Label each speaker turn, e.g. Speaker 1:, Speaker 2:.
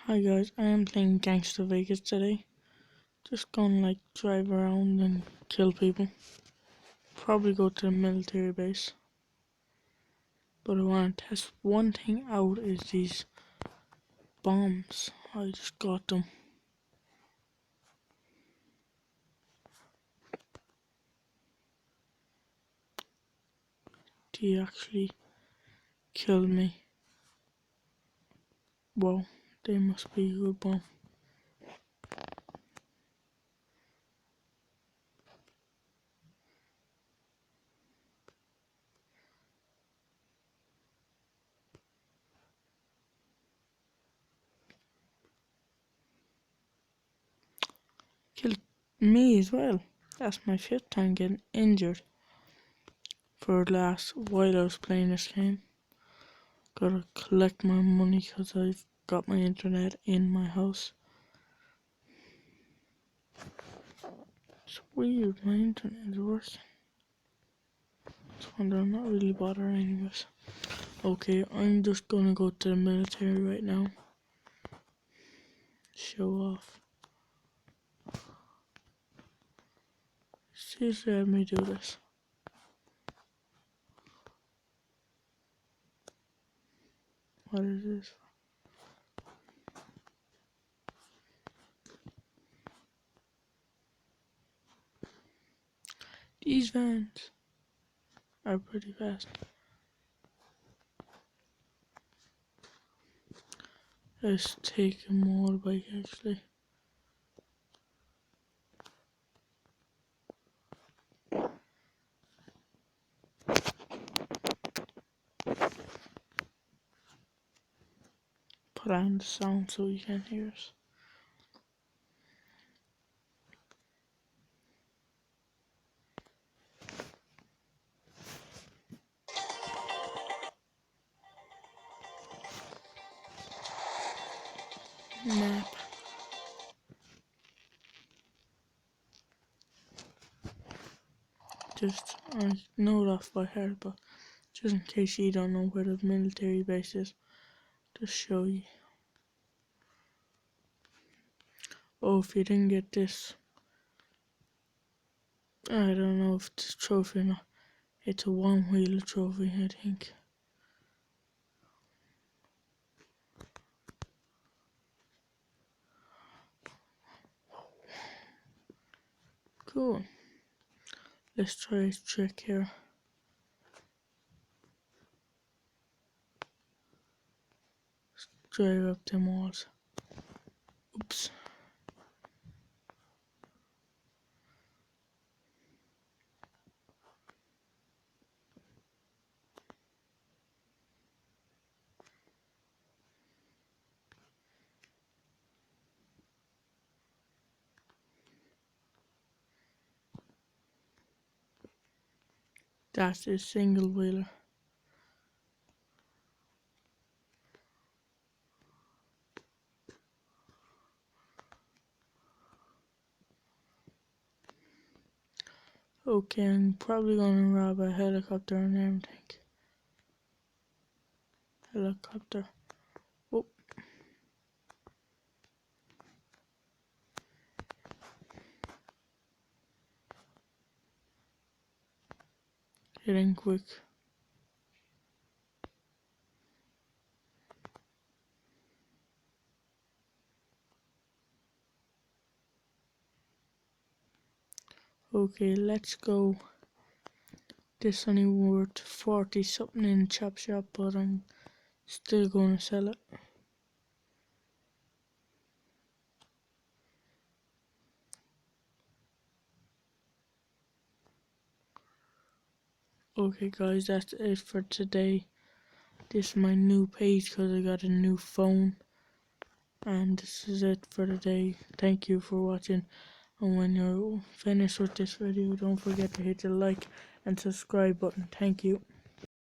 Speaker 1: Hi guys, I am playing Gangster Vegas today. Just gonna drive around and kill people. Probably go to the military base. But I wanna test one thing out is these bombs. I just got them. They actually killed me. Wow, they must be a good bomb. Killed me as well. That's my 5th time getting injured for the last while I was playing this game. Gotta collect my money because I've got my internet in my house. It's weird, my internet is working. So I'm not really bothered anyways. Okay, I'm just gonna go to the military right now. Show off. Seriously, let me do this. What is this? These vans are pretty fast. Let's take a motorbike actually. Put on the sound so you can hear us. Map. Just, I know it off by heart, but just in case you don't know where the military base is, just show you. Oh, if you didn't get this, I don't know if it's a trophy or not. It's a one-wheeler trophy, I think. Cool. Let's try a trick here. Drive up them walls. Oops. That's a single wheeler. Okay, I'm probably gonna rob a helicopter and everything. Helicopter. Oh. Get in quick. Okay, let's go. This only worth 40 something in chop shop, but I'm still gonna sell it. Okay guys, that's it for today. This is my new page because I got a new phone. And this is it for today. Thank you for watching. And when you're finished with this video, don't forget to hit the like and subscribe button. Thank you.